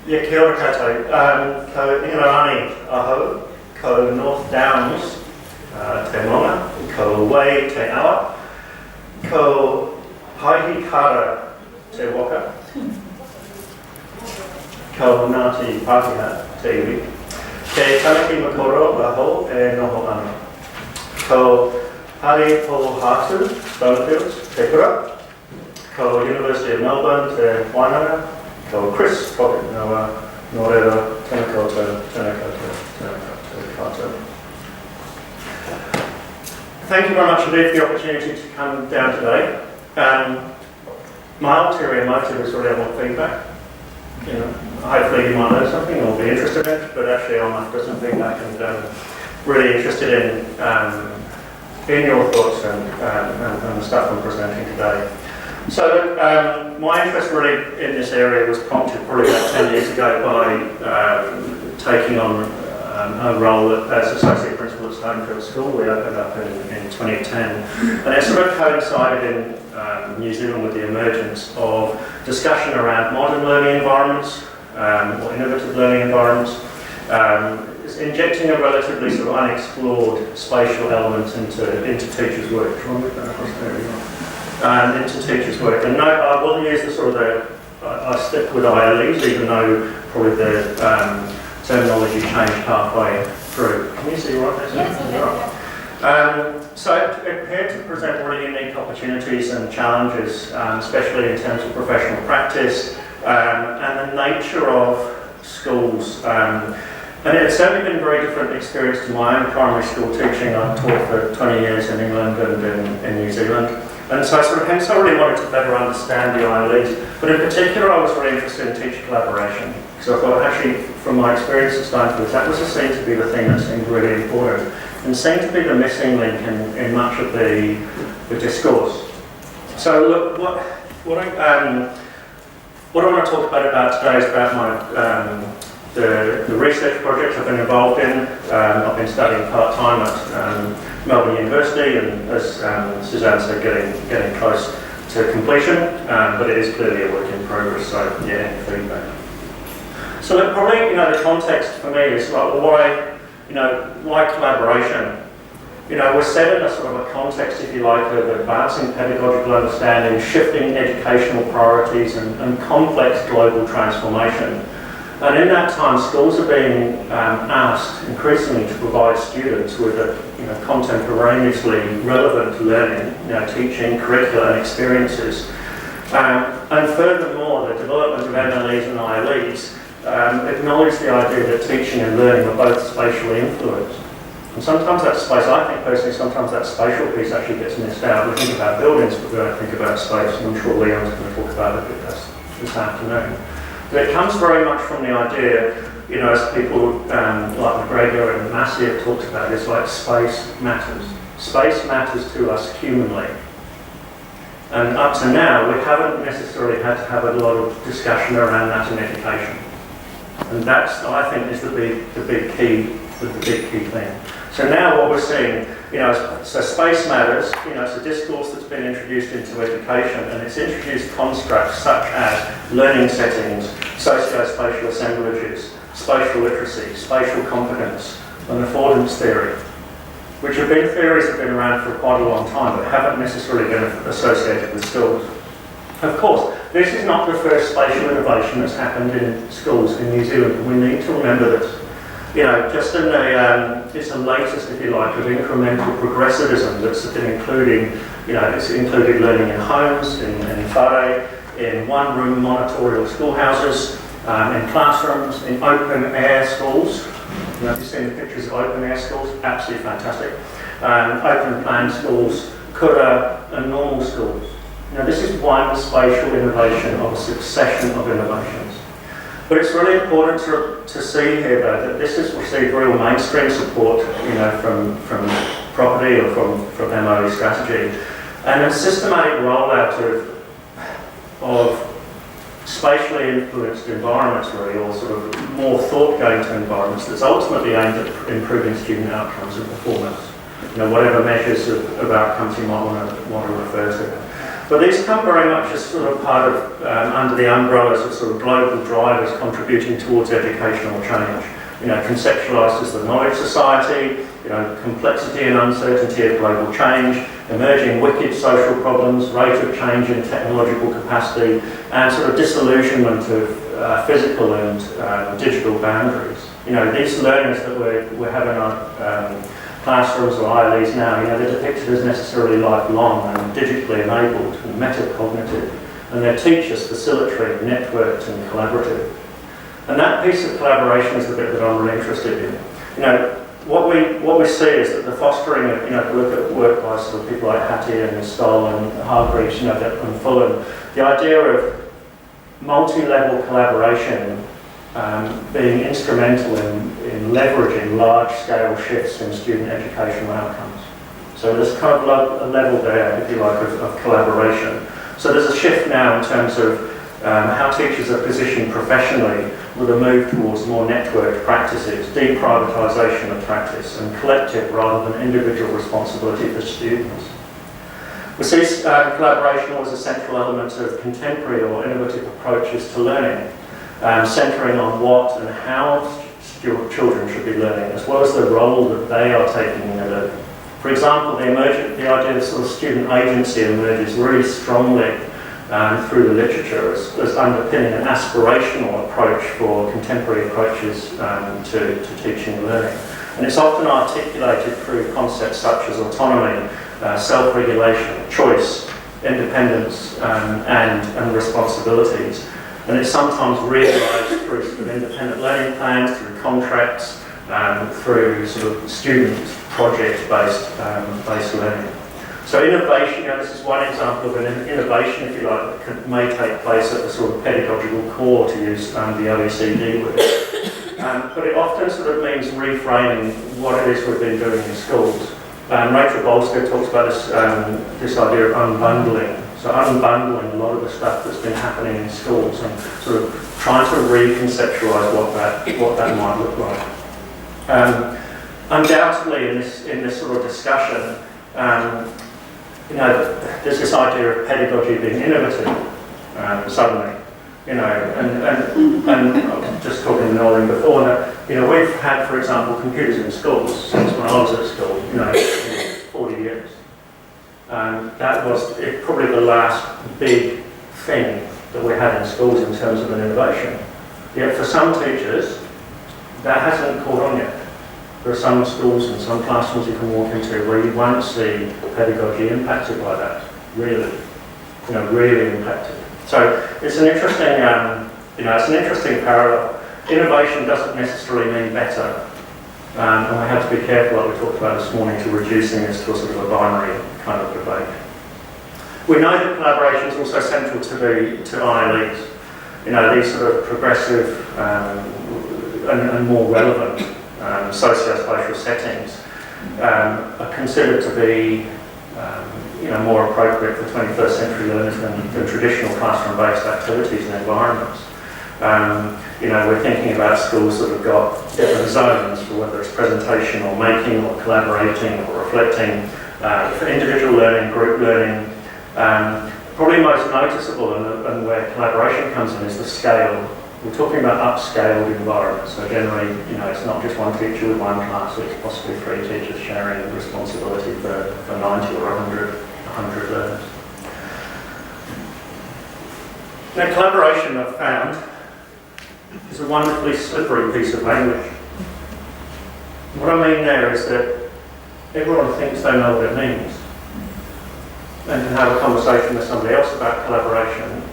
Yeah, kia ora koutou. Ko Ingarani aho, ko North Downs te monga, ko Wai te awa, ko Haihi Kara te waka, ko Ngāti Pākehā te iwi, ke Tanaki Makoro aho e noho ana, ko Hari Po Hatu, Stonefields, te kura, ko University of Melbourne te Wainanga, ko Chris Pocket Noa, Norera, tēnā koutou, tēnā koutou, tēnā koutou. Thank you very much indeed for the opportunity to come down today. My ulterior motive is really I want feedback. You know, hopefully you might know something or be interested in it, but actually I'm after some feedback and really interested in your thoughts and the stuff I'm presenting today. So my interest really in this area was prompted probably about 10 years ago by taking on a role as Associate Principal at Stonefield School. We opened up in 2010, and it sort of coincided in New Zealand with the emergence of discussion around modern learning environments or innovative learning environments, injecting a relatively sort of unexplored spatial element into teachers' work. Into teachers' work. And no, I will use the sort of I stick with ILEs, even though probably the terminology changed halfway through. Can you see right there? Yes. So it appeared to present really unique opportunities and challenges, especially in terms of professional practice and the nature of schools. And it's certainly been a very different experience to my own primary school teaching. I've taught for 20 years in England and in New Zealand. And so hence I really wanted to better understand the ILEs. But in particular, I was really interested in teacher collaboration. So I thought actually, from my experience at Stonefield, that was seen to be the thing that seemed really important and seemed to be the missing link in much of the discourse. So look, what I want to talk about today is about my the research project I've been involved in. I've been studying part-time at Melbourne University, and as Suzanne said, getting close to completion, but it is clearly a work in progress, so yeah, any feedback. So look, probably, the context for me is like, why collaboration? We're set in a sort of a context, if you like, of advancing pedagogical understanding, shifting educational priorities, and complex global transformation. And in that time, schools are being asked increasingly to provide students with contemporaneously relevant learning, teaching, curricula and experiences. And furthermore, the development of MLEs and ILEs acknowledge the idea that teaching and learning are both spatially influenced. And sometimes that space, I think personally, sometimes that spatial piece actually gets missed out. We think about buildings, but we don't think about space, and I'm sure Leon's going to talk about it this afternoon. But it comes very much from the idea, as people like Bradbeer and Massey have talked about, it's like space matters. Space matters to us humanly. And up to now, we haven't necessarily had to have a lot of discussion around that in education. And that's, I think, is the big key thing. So now what we're seeing, so space matters, it's a discourse that's been introduced into education, and it's introduced constructs such as learning settings, socio-spatial assemblages, spatial literacy, spatial competence, and affordance theory, which have been theories that have been around for quite a long time, but haven't necessarily been associated with schools. Of course, this is not the first spatial innovation that's happened in schools in New Zealand, and we need to remember this. Just in it's the latest, if you like, of incremental progressivism that's been including, it's included learning in homes, in whare, in one-room monitorial schoolhouses, in classrooms, in open-air schools. You've seen the pictures of open-air schools, absolutely fantastic. Open-plan schools, kura, and normal schools. This is one spatial innovation of a succession of innovations. But it's really important to see here, though, that this has received real mainstream support, from property or from MOE strategy, and a systematic rollout of spatially influenced environments, really, or sort of more thought-going-to environments that's ultimately aimed at improving student outcomes and performance. Whatever measures of outcomes you might want to refer to. But these come very much as sort of part of, under the umbrellas of sort of global drivers contributing towards educational change. Conceptualised as the knowledge society, complexity and uncertainty of global change, emerging wicked social problems, rate of change in technological capacity, and sort of disillusionment of physical and digital boundaries. These learners that we're having on classrooms or ILEs now, they're depicted as necessarily lifelong and digitally enabled and metacognitive, and their teachers facilitatory, networked and collaborative. And that piece of collaboration is the bit that I'm really interested in. What we see is that the fostering of, look at work by sort of people like Hattie and Stoll and Hargreaves, and Fulham, the idea of multi-level collaboration being instrumental in leveraging large-scale shifts in student educational outcomes. So there's kind of a level there, if you like, of collaboration. So there's a shift now in terms of how teachers are positioned professionally with a move towards more networked practices, deprivatisation of practice, and collective rather than individual responsibility for students. We see collaboration as a central element of contemporary or innovative approaches to learning, centering on what and how children should be learning, as well as the role that they are taking in their learning. For example, the idea of sort of student agency emerges really strongly through the literature as underpinning an aspirational approach for contemporary approaches to teaching and learning. And it's often articulated through concepts such as autonomy, self-regulation, choice, independence, and responsibilities. And it's sometimes realised through sort of independent learning plans, through contracts, through sort of student project-based learning. So innovation, this is one example of an innovation, if you like, that may take place at the sort of pedagogical core, to use the OECD word. But it often sort of means reframing what it is we've been doing in schools. Rachel Bolster talks about this idea of unbundling. So unbundling a lot of the stuff that's been happening in schools and sort of trying to reconceptualise what that might look like. Undoubtedly, in this sort of discussion, there's this idea of pedagogy being innovative suddenly, and I was just talking to Noreen before that, we've had, for example, computers in schools since when I was at school, 40 years. That was probably the last big thing that we had in schools in terms of an innovation. Yet for some teachers, that hasn't caught on yet. There are some schools and some classrooms you can walk into where you won't see pedagogy impacted by that, really, really impacted. So it's an interesting, it's an interesting parallel. Innovation doesn't necessarily mean better, and we have to be careful, like we talked about this morning, to reducing this to a sort of a binary kind of debate. We know that collaboration is also central to ILEs. These sort of progressive and more relevant socio-spatial settings are considered to be more appropriate for 21st century learners than traditional classroom-based activities and environments. We're thinking about schools that have got different zones for whether it's presentation or making or collaborating or reflecting, for individual learning, group learning. Probably most noticeable and where collaboration comes in is the scale. We're talking about upscaled environments, so generally, it's not just one teacher with one class, it's possibly 3 teachers sharing responsibility for 90 or 100 learners. Now, collaboration, I've found, is a wonderfully slippery piece of language. What I mean there is that everyone thinks they know what it means and can have a conversation with somebody else about collaboration,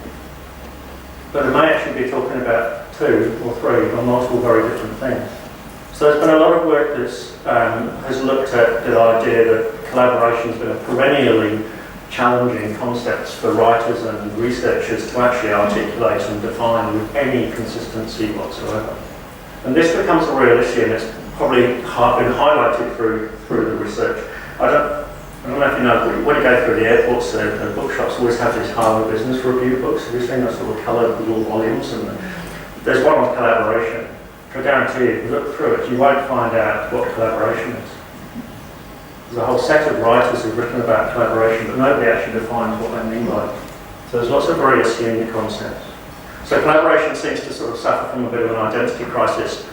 but they may actually be talking about 2 or 3 or multiple very different things. So there's been a lot of work that has looked at the idea that collaboration has been a perennially challenging concept for writers and researchers to actually articulate and define with any consistency whatsoever. And this becomes a real issue, and it's probably been highlighted through the research. I don't know if you know, when you go through the airports, the bookshops always have these Harvard Business Review books. Have you seen those little coloured little volumes? And there's one on collaboration. I guarantee you, if you look through it, you won't find out what collaboration is. There's a whole set of writers who've written about collaboration, but nobody actually defines what they mean by it. So there's lots of very assumed concepts. So collaboration seems to sort of suffer from a bit of an identity crisis,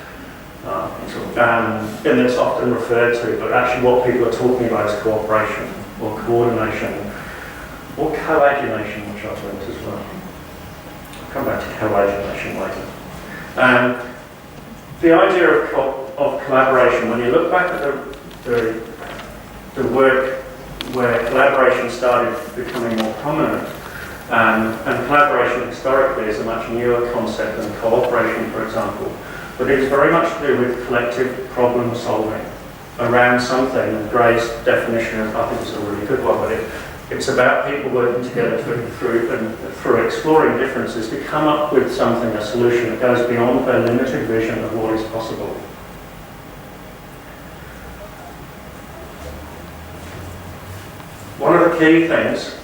and it's often referred to, but actually what people are talking about is cooperation, or coordination, or coagulation, which I've learned as well. I'll come back to coagulation later. The idea of collaboration, when you look back at the work where collaboration started becoming more prominent, and collaboration historically is a much newer concept than cooperation, for example, but it is very much to do with collective problem solving around something, and Gray's definition, I think, is a really good one, but it's about people working together through exploring differences to come up with something, a solution that goes beyond their limited vision of what is possible. One of the key things,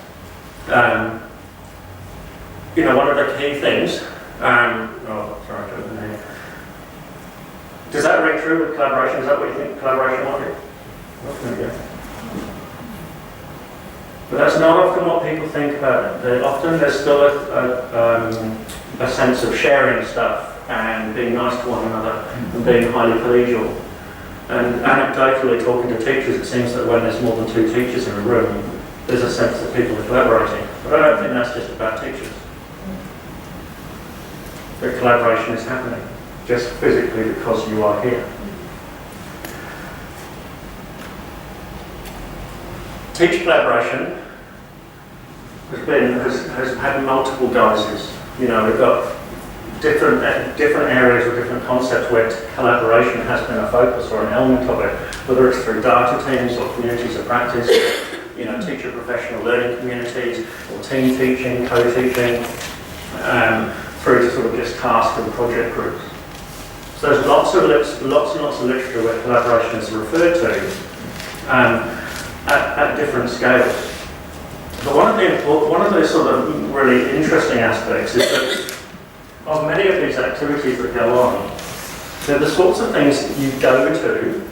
does that ring true with collaboration? Is that what you think collaboration might be? But that's not often what people think about it. Often there's still a sense of sharing stuff and being nice to one another and being highly collegial. And anecdotally, talking to teachers, it seems that when there's more than 2 teachers in a room, there's a sense that people are collaborating. But I don't think that's just about teachers. The collaboration is happening, just physically because you are here. Teacher collaboration has had multiple guises. You know, we've got different areas or different concepts where collaboration has been a focus or an element of it, whether it's through data teams or communities of practice, you know, teacher professional learning communities, or team teaching, co-teaching, through to sort of just task and project groups. So there's lots and lots of literature where collaboration is referred to at different scales. But one of the sort of really interesting aspects is that of many of these activities that go on, they're the sorts of things you go to,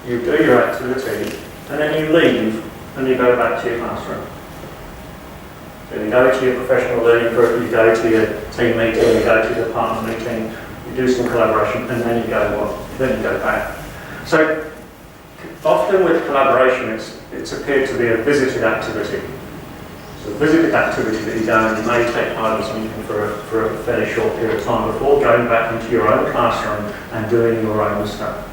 you do your activity, and then you leave and you go back to your classroom. So you go to your professional learning group, you go to your team meeting, you go to your partner meeting, you do some collaboration, and then you go back. So often with collaboration, it's appeared to be a visited activity. So a visited activity that you go and you may take part in something for a fairly short period of time before going back into your own classroom and doing your own stuff.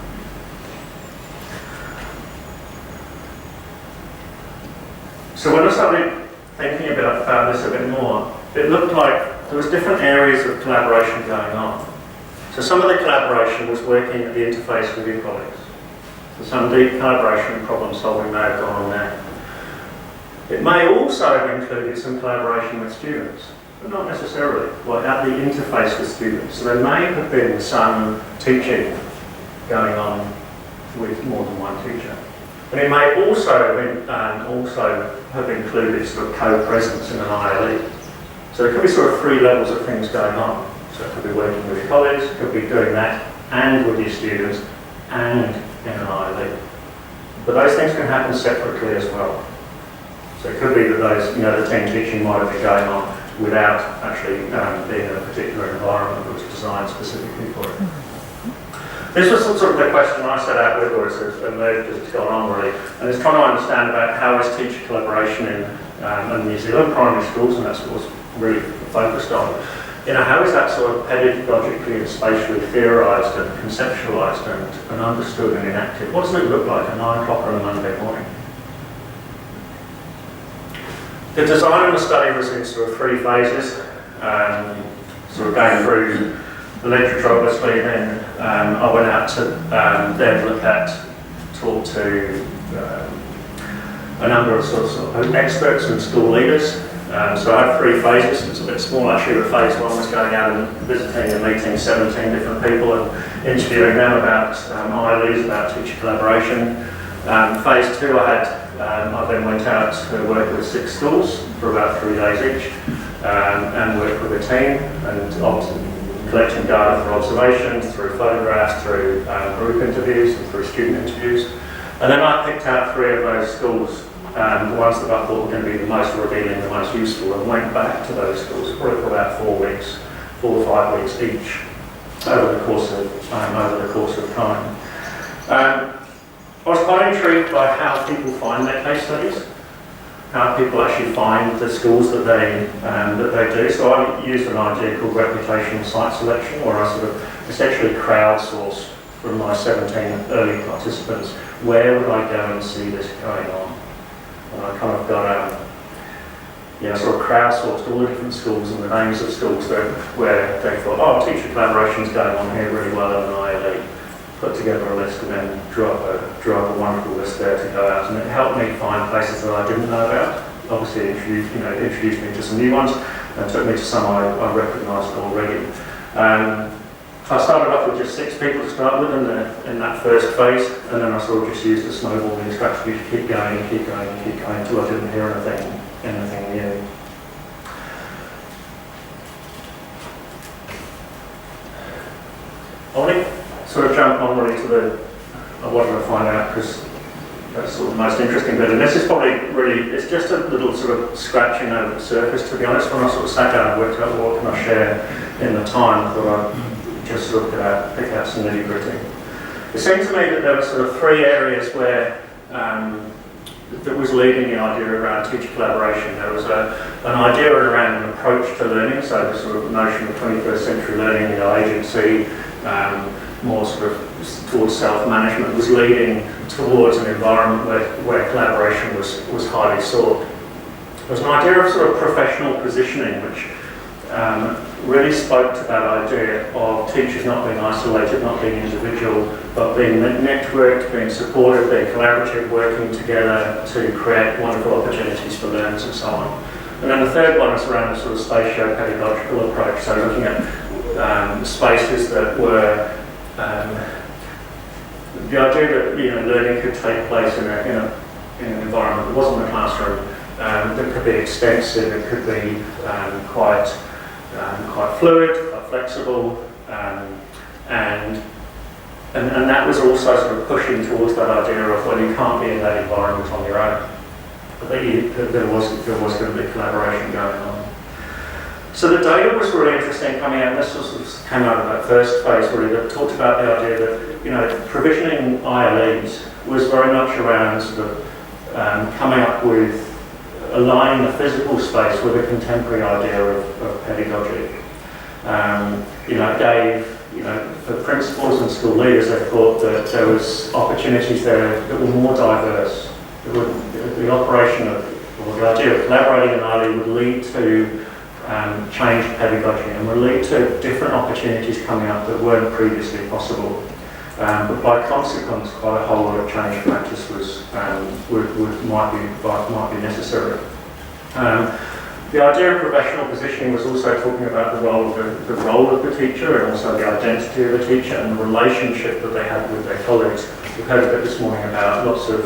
So when I started thinking about this a bit more, it looked like there was different areas of collaboration going on. So some of the collaboration was working at the interface with your colleagues. So some deep collaboration and problem solving may have gone on there. It may also have included some collaboration with students, but not necessarily, like at the interface with students. So there may have been some teaching going on with more than one teacher. But it may also have included sort of co-presence in an ILE. So there could be sort of 3 levels of things going on. So it could be working with your colleagues, it could be doing that and with your students and in an ILE. But those things can happen separately as well. So it could be that those, the team teaching might have been going on without actually being in a particular environment that was designed specifically for it. This was sort of the question I set out with, or it's emerged as it's gone on really, and it's trying to understand about how is teacher collaboration in New Zealand primary schools, and that's what was really focused on. How is that sort of pedagogically and spatially theorised and conceptualised and understood and enacted? What does it look like at 9 o'clock on a Monday morning? The design of the study was in sort of 3 phases, sort of going through the literature obviously, then I went out to then talk to a number of sort of experts and school leaders. So I had 3 phases. It's a bit small actually, but phase 1 was going out and visiting and meeting 17 different people and interviewing them about ILEs, about teacher collaboration. Phase 2 I then went out to work with 6 schools for about 3 days each and worked with a team and collecting data for observation, through photographs, through group interviews and through student interviews. And then I picked out 3 of those schools, the ones that I thought were going to be the most revealing, the most useful, and went back to those schools probably for about 4 weeks, 4 or 5 weeks each over the course of time. I was quite intrigued by how people find their case studies, how people actually find the schools that they do. So I used an idea called reputational site selection, where I sort of essentially crowdsourced from my 17 early participants, where would I go and see this going on? And I kind of got sort of crowdsourced all the different schools and the names of schools where they thought, oh, teacher collaboration's going on here really well in an ILE. Put together a list and then drew up a wonderful list there to go out, and it helped me find places that I didn't know about. Obviously, it introduced me to some new ones, and took me to some I recognised already. I started off with just 6 people to start with in that first phase, and then I sort of just used the snowballing strategy to keep going until I didn't hear anything new. I want to sort of jump on really to I wanted to find out, because that's sort of the most interesting bit, and this is probably really, it's just a little sort of scratching over the surface, to be honest. When I sort of sat down and worked out what can I share in the time, I thought I'd just sort of pick out some nitty gritty. It seemed to me that there were sort of 3 areas where that was leading the idea around teacher collaboration. There was an idea around an approach to learning, so the sort of notion of 21st century learning, agency, more sort of towards self-management, was leading towards an environment where collaboration was highly sought. There was an idea of sort of professional positioning, which really spoke to that idea of teachers not being isolated, not being individual, but being networked, being supported, being collaborative, working together to create wonderful opportunities for learners and so on. And then the third one is around a sort of spatio-pedagogical approach, so looking at spaces that were the idea that learning could take place in an environment that wasn't a classroom, that could be extensive, it could be quite fluid, quite flexible, and that was also sort of pushing towards that idea of, well, you can't be in that environment on your own, but that there was going to be collaboration going on. So the data was really interesting coming out, and this came out of that first phase really, that talked about the idea that provisioning ILEs was very much around sort of coming up with aligning the physical space with a contemporary idea of pedagogy. It gave, for principals and school leaders, they thought that there was opportunities there that were more diverse. The operation of, or the idea of collaborating in ILE would lead to changed pedagogy and would lead to different opportunities coming up that weren't previously possible. But by consequence, quite a whole lot of change practice might be necessary. The idea of professional positioning was also talking about the role of the teacher, and also the identity of the teacher and the relationship that they had with their colleagues. We've heard a bit this morning about lots of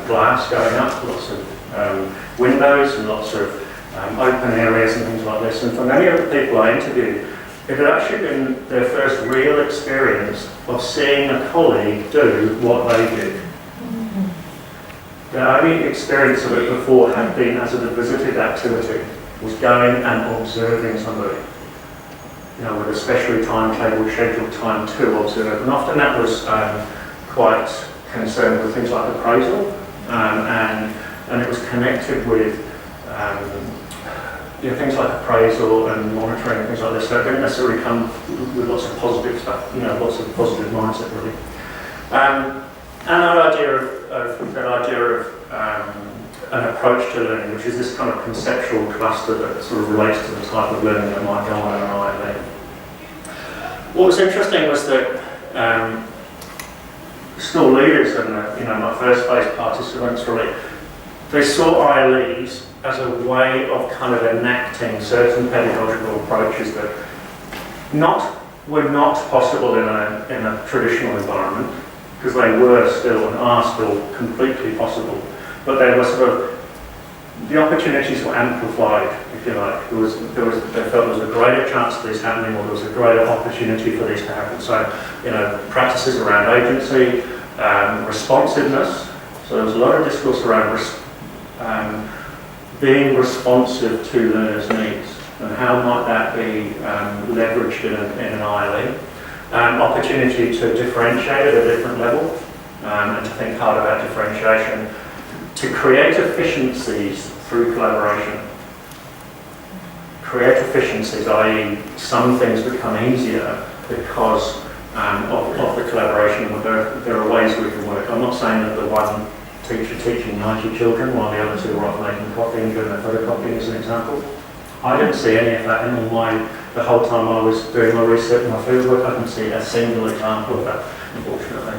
glass going up, lots of windows, and lots of open areas and things like this. And for many of the people I interviewed, it had actually been their first real experience of seeing a colleague do what they did. The only experience of it before had been as a visited activity, was going and observing somebody, with a specially timetabled, scheduled time to observe. And often that was quite concerned with things like appraisal, and it was connected with things like appraisal and monitoring and things like this. So it didn't necessarily come with lots of positive stuff, lots of positive mindset really. And that idea of an approach to learning, which is this kind of conceptual cluster that sort of relates to the type of learning that might go on in an ILE. What was interesting was that school leaders and my first phase participants really, they saw ILEs as a way of kind of enacting certain pedagogical approaches that were not possible in a traditional environment, because they were still and are still completely possible. But they were sort of, the opportunities were amplified, if you like. They felt there was a greater chance of this happening, or there was a greater opportunity for this to happen. So, practices around agency, responsiveness, So there was a lot of discourse around being responsive to learners' needs and how might that be leveraged in an ILE. Opportunity to differentiate at a different level and to think hard about differentiation, to create efficiencies through collaboration. Create efficiencies, i.e. some things become easier because of the collaboration. There are ways we can work. I'm not saying that the one teacher teaching 90 children while the other two are off making coffee and doing their photocopying is an example. I didn't see any of that in the whole time I was doing my research and my fieldwork. I didn't see a single example of that, unfortunately.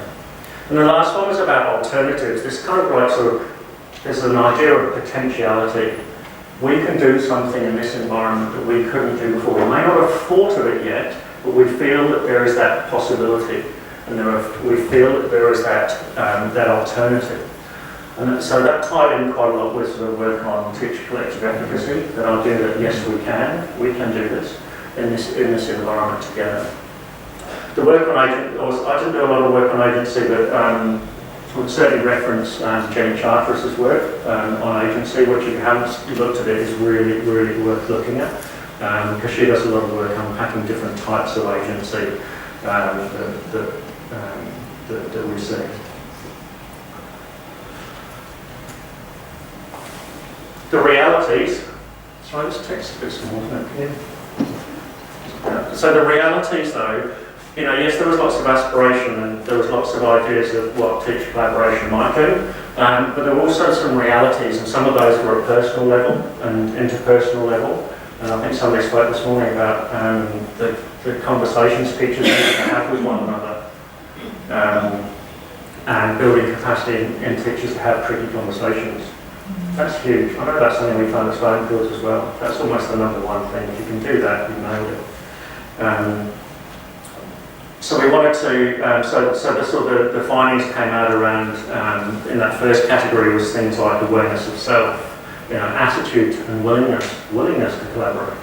And the last one was about alternatives. This kind of like there's an idea of potentiality. We can do something in this environment that we couldn't do before. We may not have thought of it yet, but we feel that there is that possibility, and we feel that there is that alternative. And so that tied in quite a lot with sort of work on teacher collective efficacy, that idea that yes, we can do this in this environment together. The work on I didn't do a lot of work on agency, but I would certainly reference Jenny Charteris's work on agency, which if you haven't looked at it is really, really worth looking at, because she does a lot of work unpacking different types of agency that we see. The realities, sorry, this text is a bit small, isn't it? Yeah. So the realities though, yes, there was lots of aspiration and there was lots of ideas of what teacher collaboration might do, but there were also some realities, and some of those were at personal level and interpersonal level. And I think somebody spoke this morning about the conversations teachers need to have with one another, and building capacity in teachers to have tricky conversations. That's huge. I know that's something we find at Sliding Fields as well. That's almost the number one thing. If you can do that, you've nailed it. So we wanted to, so the findings came out around, in that first category was things like awareness of self, attitude and willingness to collaborate,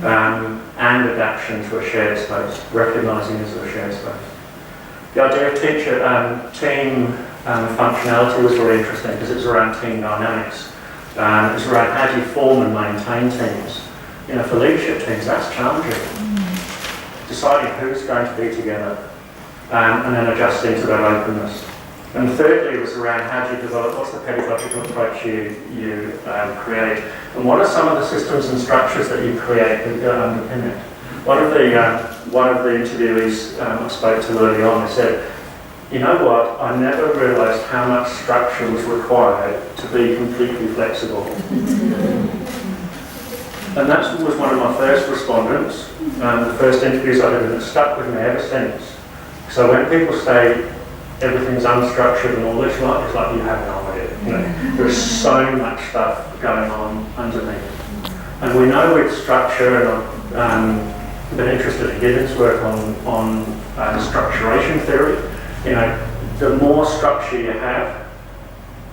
and adaptation to a shared space, recognising as a shared space. The idea of team functionality was really interesting because it was around team dynamics. It was around how do you form and maintain teams. For leadership teams, that's challenging. Deciding who's going to be together, and then adjusting to that openness. And thirdly, it was around how do you develop, what's the pedagogical approach you create, and what are some of the systems and structures that you create that underpin it. One of the interviewees I spoke to early on, they said, you know what, I never realised how much structure was required to be completely flexible. And that was one of my first respondents, the first interviews I did, and it stuck with me ever since. So when people say everything's unstructured and all this, it's like you have no idea. There's so much stuff going on underneath. And we know with structure, and I've been interested in Gibbon's work on structuration theory. The more structure you have,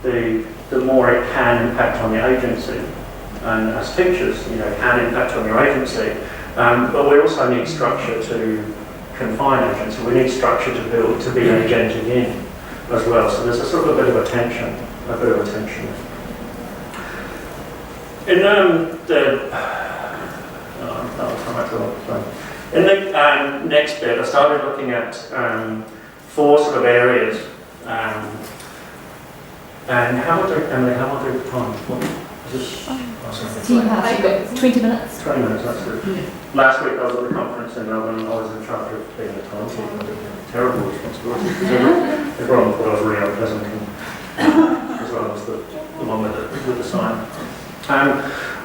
the more it can impact on the agency. And as teachers, can impact on your agency. But we also need structure to confine agency. We need structure to build, to be agentic in as well. So there's a sort of a bit of a tension. In the next bit, I started looking at 4 sort of areas. And how much time? You've got 20 minutes. 20 minutes, that's good. Last week I was at the conference in Melbourne and I was in charge of being the timekeeper. Terrible responsibility. Everyone thought I was really unpleasant as well as the one with the sign.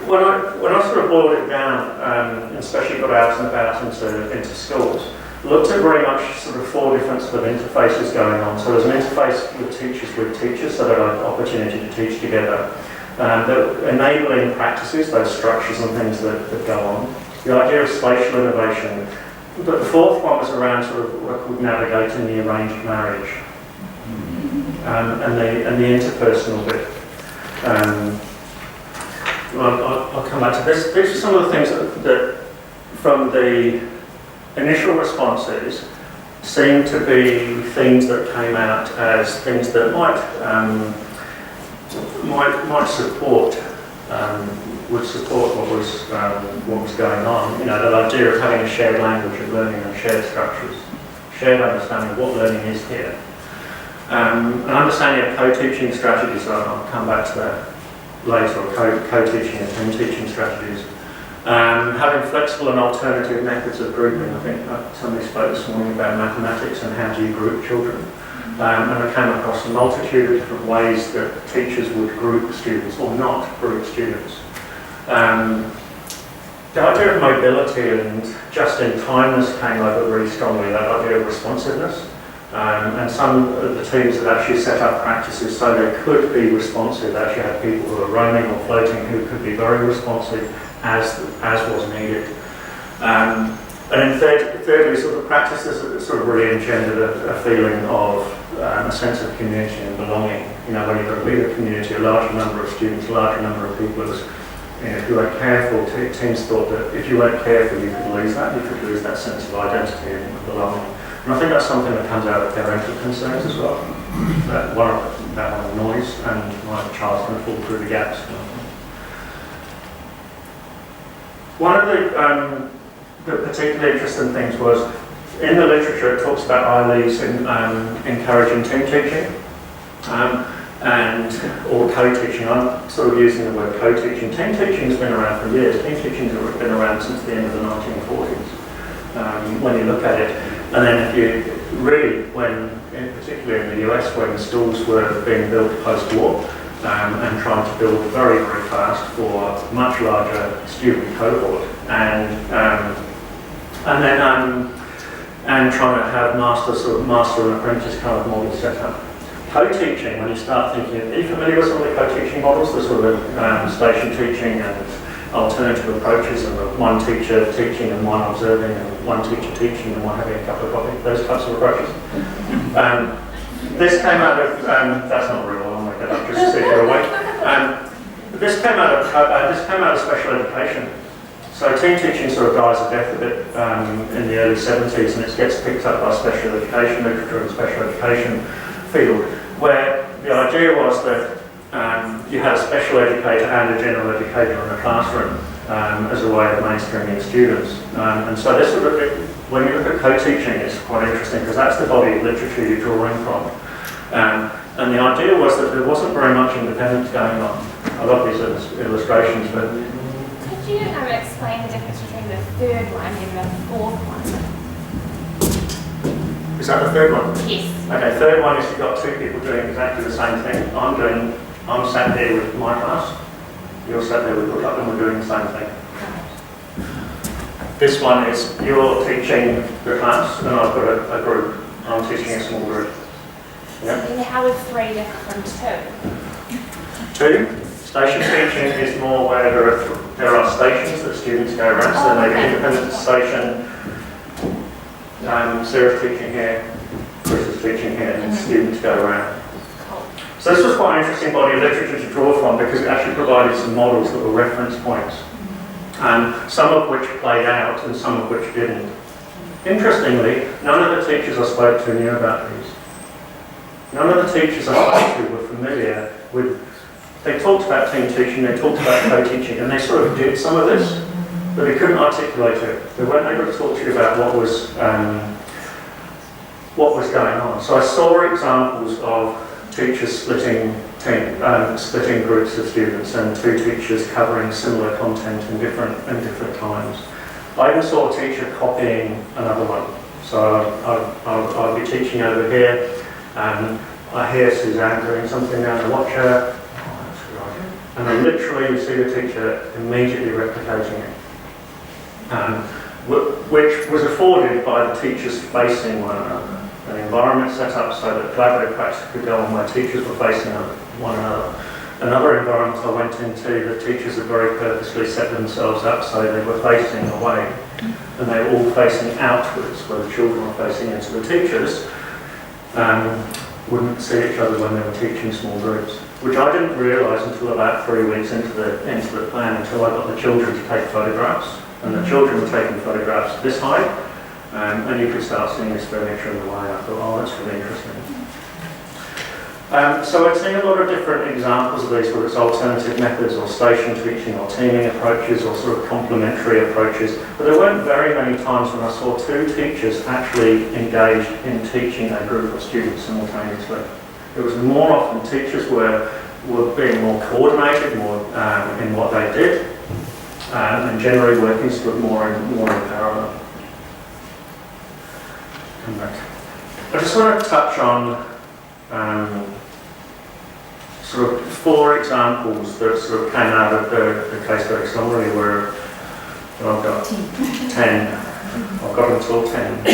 When I sort of boiled it down, and especially got out and about into schools, looked at very much sort of 4 different sort of interfaces going on. So there's an interface with teachers, so there are opportunity to teach together. The enabling practices, those structures and things that go on. The idea of spatial innovation. But the 4th one was around sort of what I called navigating the arranged marriage, and the interpersonal bit. I'll come back to this. These are some of the things that from the initial responses seemed to be things that came out as things that might support would support what was going on. You know, that idea of having a shared language of learning and shared structures, shared understanding of what learning is here. An understanding of co-teaching strategies, I'll come back to that later, or co-teaching and team-teaching strategies. Having flexible and alternative methods of grouping. I think somebody spoke this morning about mathematics and how do you group children. And I came across a multitude of different ways that teachers would group students or not group students. The idea of mobility and just-in-timeness came over really strongly, that idea of responsiveness. And some of the teams that actually set up practices so they could be responsive. They actually had people who were roaming or floating who could be very responsive as was needed. And then thirdly, sort of practices that sort of really engendered a feeling of a sense of community and belonging. You know, when you've got a bigger community, a larger number of students, a larger number of people, if you weren't careful, teams thought that if you weren't careful, you could lose that. You could lose that sense of identity and belonging. And I think that's something that comes out of parental concerns as well. That one of noise and my child's going to fall through the gaps. One of the particularly interesting things was, in the literature it talks about ILEs encouraging team teaching or co-teaching. I'm sort of using the word co-teaching. Team teaching has been around for years. Team teaching has been around since the end of the 1940s, when you look at it. And then if you really, particularly in the US, when schools were being built post-war and trying to build very, very fast for a much larger student cohort, and trying to have master and apprentice kind of model set up. Co-teaching, when you start thinking, are you familiar with some of the co-teaching models, the sort of station teaching and alternative approaches, and the one teacher teaching and one observing, and one teacher teaching and one having a cup of coffee, those types of approaches. This came out of, that's not real, I'll make it up just to see if you're awake. This came out of special education. So team teaching sort of dies a death a bit in the early 70s, and it gets picked up by special education literature and special education field, where the idea was that you had a special educator and a general educator in a classroom as a way of mainstreaming students. And so this sort of, when you look at co-teaching, it's quite interesting because that's the body of literature you're drawing from. And the idea was that there wasn't very much independence going on. I love these illustrations, but... Could you explain the difference between the third one and the fourth one? Is that the third one? Yes. Okay, third one is you've got two people doing exactly the same thing. I'm sat there with my class, you're sat there with your class, and we're doing the same thing. This one is you're teaching the class, and I've got a group. I'm teaching a small group. Yeah. So then how is 3 different from 2? 2, station teaching is more where there are stations that students go around, so there may be independent station. Sarah's teaching here, Chris is teaching here, and students go around. So this was quite an interesting body of literature to draw from because it actually provided some models that were reference points, some of which played out and some of which didn't. Interestingly, none of the teachers I spoke to knew about these. None of the teachers I spoke to were familiar with, they talked about team teaching, they talked about co-teaching, and they sort of did some of this, but they couldn't articulate it. They weren't able to talk to you about what was going on. So I saw examples of teachers splitting groups of students and 2 teachers covering similar content in different times. I even saw a teacher copying another one. So I'll be teaching over here, and I hear Suzanne doing something now, and I watch her, and then literally you see the teacher immediately replicating it, which was afforded by the teachers facing one another. An environment set up so that collaborative practice could go on where teachers were facing one another. Another environment I went into, the teachers had very purposely set themselves up so they were facing away, and they were all facing outwards, where the children were facing into the teachers. Wouldn't see each other when they were teaching small groups, which I didn't realise until about 3 weeks into the plan, until I got the children to take photographs, and the children were taking photographs this high, And you could start seeing this furniture in the way. I thought, oh, that's really interesting. So I'd seen a lot of different examples of these, whether it's alternative methods or station teaching or teaming approaches or sort of complementary approaches, but there weren't very many times when I saw two teachers actually engaged in teaching a group of students simultaneously. It was more often teachers were being more coordinated, more in what they did, and generally working sort of more in parallel. I just want to touch on sort of 4 examples that sort of came out of the case study summary where I've got 10. I've got until 10.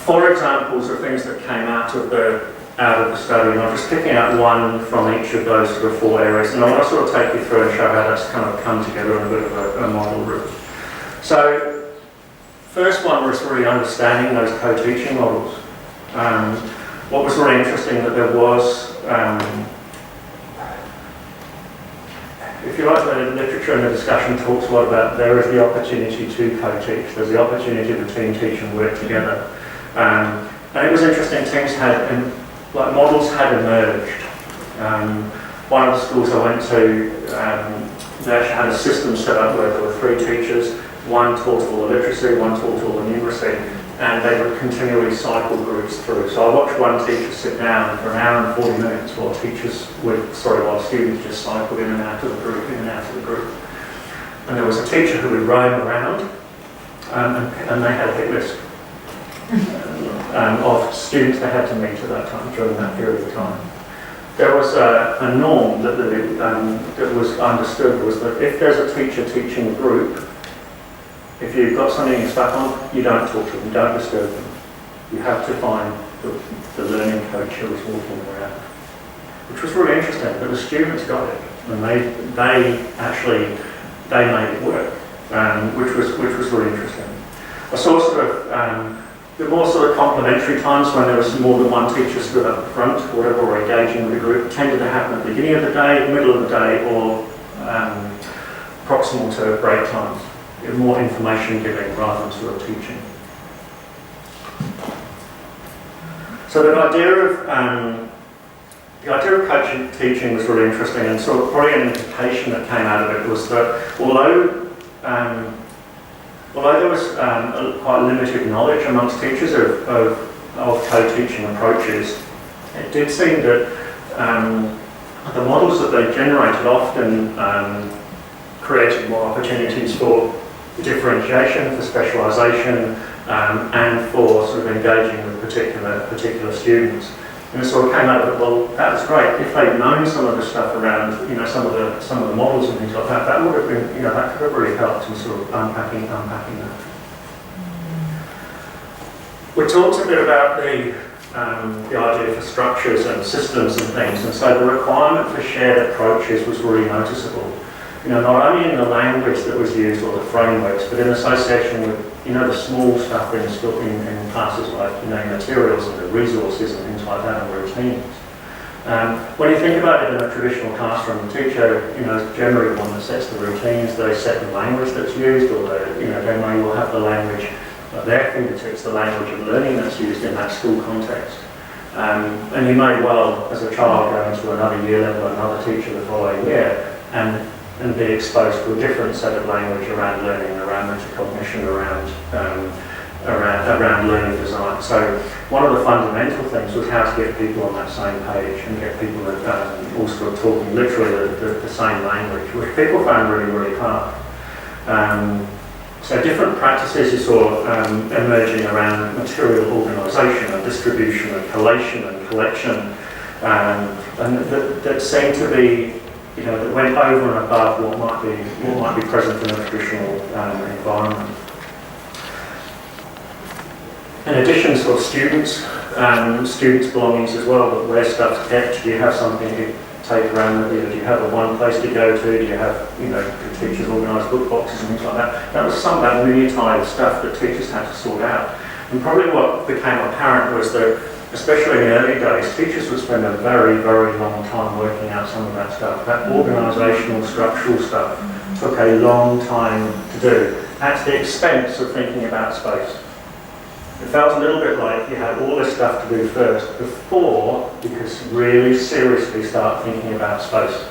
4 examples of things that came out of the study, and I'm just picking out one from each of those sort of 4 areas, and I want to sort of take you through and show how that's kind of come together in a bit of a model route. So, first one was really understanding those co-teaching models. What was really interesting that there was, if you like, the literature and the discussion talks a lot about there is the opportunity to co-teach, there's the opportunity to team teach and work together. And it was interesting, teams had, like models had emerged. One of the schools I went to, they actually had a system set up where there were 3 teachers, one taught all the literacy, one taught all the numeracy, and they would continually cycle groups through. So I watched one teacher sit down for an hour and 40 minutes while while students just cycled in and out of the group, in and out of the group. And there was a teacher who would roam around, and they had a hit list of students they had to meet at that time, during that period of time. There was a norm that was understood, was that if there's a teacher teaching a group, if you've got something you're stuck on, you don't talk to them, don't disturb them. You have to find the learning coach who was walking around. Which was really interesting, but the students got it, and they made it work, which was really interesting. I saw sort of the more sort of complementary times when there was more than one teacher stood up front, or whatever, or engaging with the group, tended to happen at the beginning of the day, middle of the day, or proximal to break times. More information giving rather than sort of teaching. So the idea of coaching teaching was really interesting, and sort of probably an implication that came out of it was that although there was quite limited knowledge amongst teachers of co-teaching approaches, it did seem that the models that they generated often created more opportunities for differentiation, for specialisation, and for sort of engaging with particular students. And it sort of came out of it, well, that was great. If they'd known some of the stuff around, some of the models and things like that, that would have been, that could have really helped in sort of unpacking that. We talked a bit about the idea for structures and systems and things, and so the requirement for shared approaches was really noticeable. Not only in the language that was used or the frameworks, but in association with, the small stuff in classes like, materials and the resources and things like that and routines. When you think about it in a traditional classroom, the teacher, is generally the one that sets the routines, they set the language that's used, or they may well have the language at their fingertips, the language of learning that's used in that school context. And you may well, as a child, go into another year level, another teacher the following year, and be exposed to a different set of language around learning, around metacognition, around learning design. So one of the fundamental things was how to get people on that same page and get people that all sort of talking literally the same language, which people found really, really hard. So different practices you saw emerging around material organisation and distribution and collation and collection, and that seemed to be, that went over and above what might be present in a traditional environment. In addition, sort of students' belongings as well, but where stuff's kept. Do you have something to take around with you? Do you have a one place to go to? Do you have, do teachers organise book boxes and things like that? That was some of that minutiae stuff that teachers had to sort out. And probably what became apparent was that, especially in the early days, teachers would spend a very, very long time working out some of that stuff, that organisational, structural stuff, took a long time to do, at the expense of thinking about space. It felt a little bit like you had all this stuff to do first before you could really seriously start thinking about space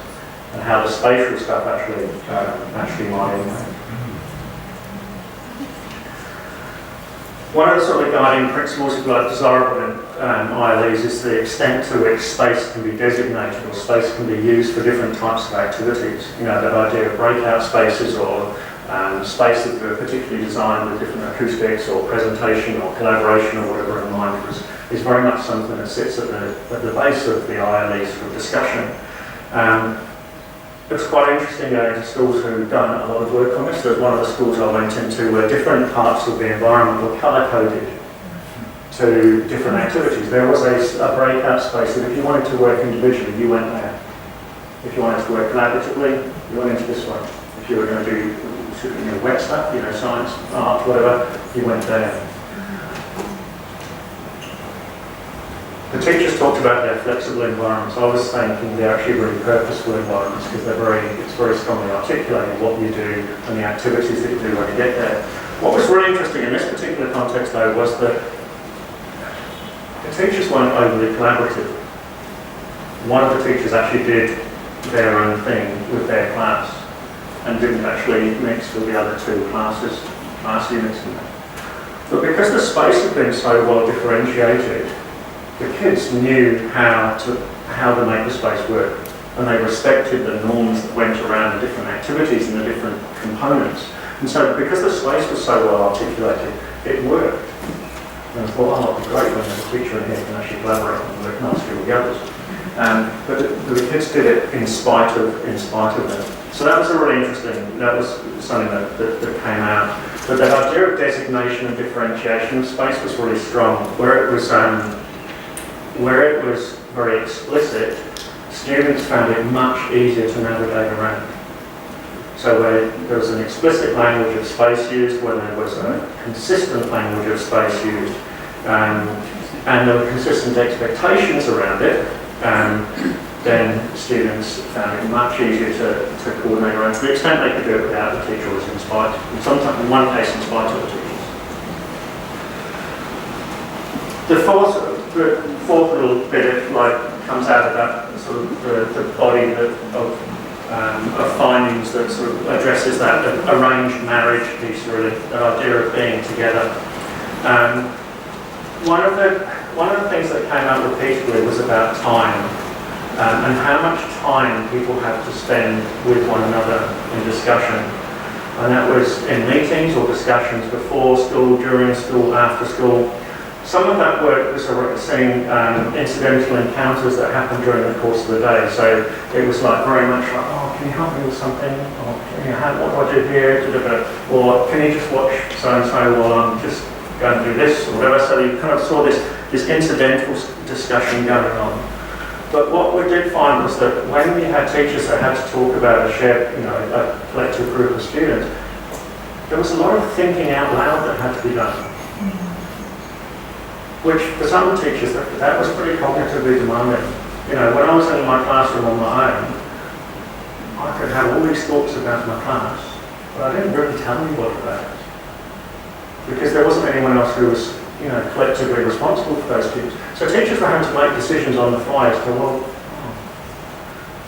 and how the spatial stuff actually might impact. One of the sort of guiding principles of desirable in ILEs is the extent to which space can be designated or space can be used for different types of activities. You know, that idea of breakout spaces or spaces that are particularly designed with different acoustics or presentation or collaboration or whatever in mind is very much something that sits at the base of the ILE sort of discussion. It's quite interesting going to schools who've done a lot of work on this. There's one of the schools I went into where different parts of the environment were colour-coded to different activities. There was a breakout space that if you wanted to work individually, you went there. If you wanted to work collaboratively, you went into this one. If you were going to do wet stuff, science, art, whatever, you went there. The teachers talked about their flexible environments. I was thinking they're actually really purposeful environments because it's very strongly articulating what you do and the activities that you do when you get there. What was really interesting in this particular context though was that the teachers weren't overly collaborative. One of the teachers actually did their own thing with their class and didn't actually mix with the other two class units in there. But because the space had been so well differentiated, the kids knew how to make the space work, and they respected the norms that went around the different activities and the different components. And so because the space was so well articulated, it worked. And I thought, oh, it'd be great when there's a teacher in here who can actually collaborate and work nicely with the others. But the kids did it in spite of them. So that was a really interesting, that was something that came out. But that idea of designation and differentiation of space was really strong. Where it was very explicit, students found it much easier to navigate around. So where there was an explicit language of space used, when there was a consistent language of space used, and there were consistent expectations around it, then students found it much easier to coordinate around, to the extent they could do it without the teacher was in spite, in one case in spite of the teachers. The fourth little bit comes out of that sort of the body of findings that sort of addresses that arranged marriage piece, really, that idea of being together. One of the things that came out repeatedly was about time and how much time people have to spend with one another in discussion. And that was in meetings or discussions before school, during school, after school. Some of that work was seeing incidental encounters that happened during the course of the day. So it was very much like, oh, can you help me with something? Or what do I do here? Or can you just watch so-and-so while I'm just going to do this or whatever? So you kind of saw this incidental discussion going on. But what we did find was that when we had teachers that had to talk about a shared, a collective group of students, there was a lot of thinking out loud that had to be done. Which, for some teachers, that was pretty cognitively demanding. When I was in my classroom on my own, I could have all these thoughts about my class, but I didn't really tell anyone about it. Because there wasn't anyone else who was, collectively responsible for those students. So teachers were having to make decisions on the fly as to,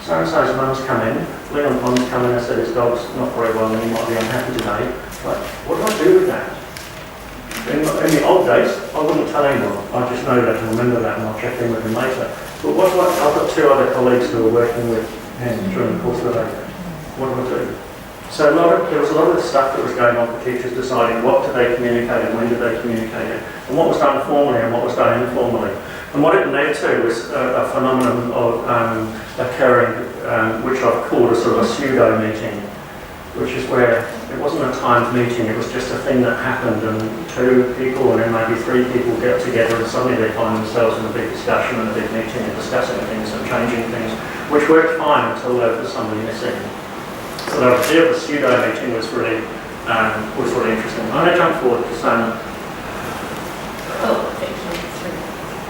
so-and-so's mum's come in, Leon Pond's come in and said his dog's not very well and he might be unhappy today. What do I do with that? In the old days, I wouldn't tell anyone. I just know that and remember that and I'll check in with him later. But I've got two other colleagues who are working with him during the course of the day. What do I do? So there was a lot of stuff that was going on for teachers deciding what do they communicate and when do they communicate it, and what was done formally and what was done informally. And what it led to was a phenomenon of occurring, which I've called a sort of a pseudo meeting, which is where it wasn't a timed meeting, it was just a thing that happened and two people and then maybe three people get together and suddenly they find themselves in a big discussion and a big meeting and discussing things and changing things, which worked fine until there was somebody missing. So the idea of the pseudo meeting was really interesting. I'm going to jump forward to some. Oh, okay.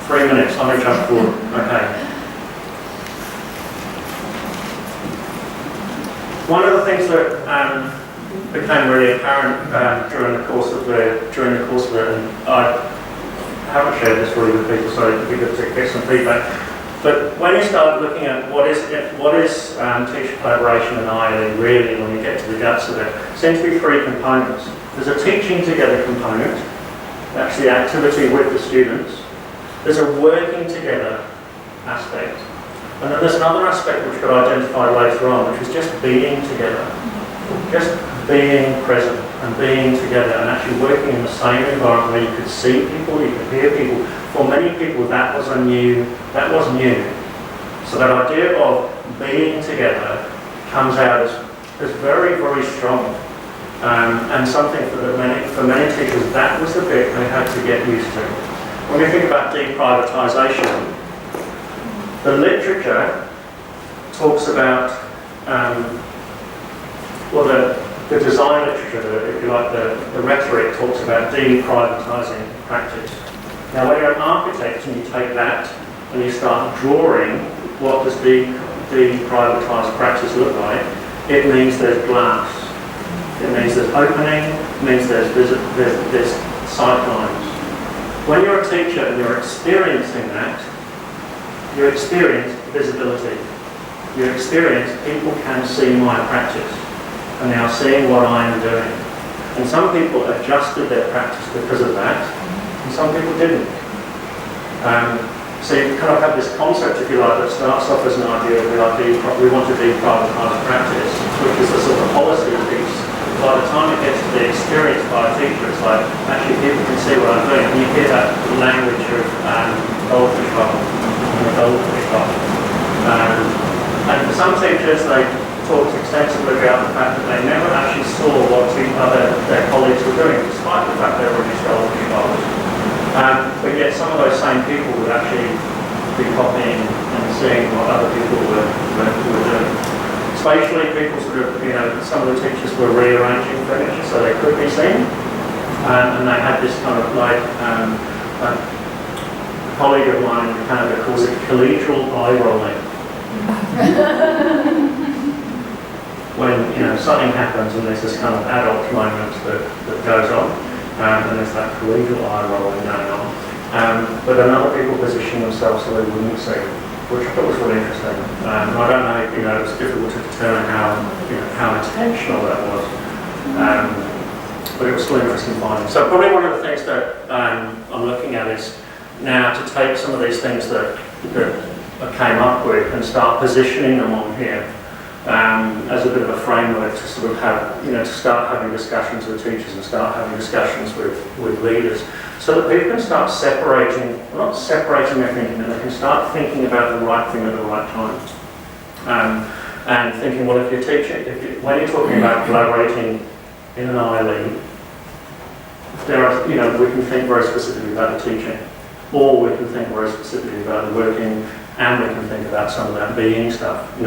3 minutes. I'm going to jump forward. Okay. One of the things that became really apparent during the course of it, and I haven't shared this really with people, so it'd be good to get some feedback. But when you start looking at what is teacher collaboration and ILE really, when you get to the guts of it, it seems to be three components. There's a teaching together component, that's the activity with the students. There's a working together aspect. And then there's another aspect which got identified later on, which is just being together. Just being present and being together and actually working in the same environment where you could see people, you could hear people. For many people that was new. So that idea of being together comes out as very, very strong. And something for many teachers, that was the bit they had to get used to. When we think about deprivatisation, the literature talks about, the design literature, if you like, the rhetoric talks about deprivatising practice. Now when you're an architect and you take that and you start drawing what does deprivatised practice look like, it means there's glass. It means there's opening, it means there's sight lines. When you're a teacher and you're experiencing that, you experience visibility. You experience people can see my practice and they are seeing what I am doing. And some people adjusted their practice because of that, and some people didn't. So you kind of have this concept, if you like, that starts off as an idea of we want to deprivatise practice, which is the sort of policy piece. By the time it gets to be experienced by a teacher, it's like, actually people can see what I'm doing. And you hear that language of goldfish bubble and the goldfish bubble. And for some teachers, they talked extensively about the fact that they never actually saw what their colleagues were doing, despite the fact they were in these goldfish bubbles. But yet some of those same people would actually be copying and seeing what other people were doing. Spatially, people sort of, some of the teachers were rearranging furniture so they could be seen. And they had this kind of like, a colleague of mine in Canada calls it collegial eye rolling. When, something happens and there's this kind of adult moment that goes on, and there's that collegial eye rolling going on. But then other people position themselves so they wouldn't see, which I thought was really interesting. I don't know, it's difficult to determine how intentional that was, but it was still interesting finding. So probably one of the things that I'm looking at is now to take some of these things that I came up with and start positioning them on here as a bit of a framework to sort of have, to start having discussions with teachers and start having discussions with leaders, so that people can start not separating their thinking, but they can start thinking about the right thing at the right time. And thinking, well, if you're teaching, when you're talking about collaborating in an ILE, there are, we can think very specifically about the teaching, or we can think very specifically about the working, and we can think about some of that being stuff.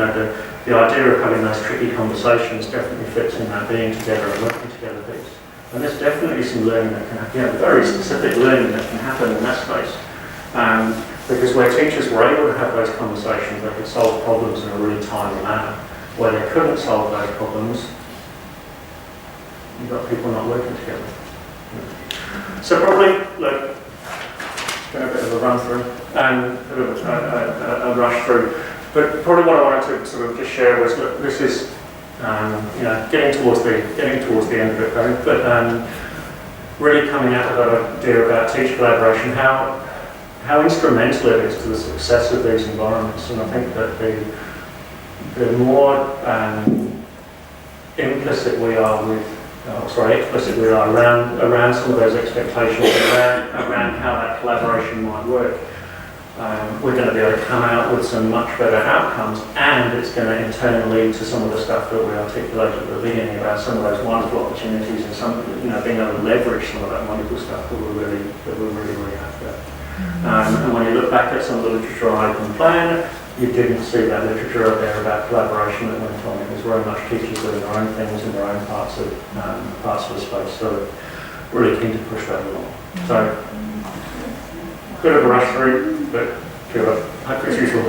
The idea of having those tricky conversations definitely fits in that being together and working together piece. And there's definitely some learning that can happen, very specific learning that can happen in that space. Because where teachers were able to have those conversations, they could solve problems in a really timely manner. Where they couldn't solve those problems, you've got people not working together. So probably, look, a bit of a run through and a bit of a rush through. But probably what I wanted to sort of just share was, look, this is getting towards the end of it, though, but really coming out of that idea about teacher collaboration, how instrumental it is to the success of these environments. And I think that the more explicit we are around some of those expectations, around how that collaboration might work, we're going to be able to come out with some much better outcomes, and it's going to in turn lead to some of the stuff that we articulated at the beginning about some of those wonderful opportunities and some, being able to leverage some of that wonderful stuff that we're really after. And when you look back at some of the literature on open plan, you didn't see that literature out there about collaboration that went on. It was very much teachers doing their own things in their own parts of the space. So really keen to push that along. So bit of a rush through, but hopefully it's useful.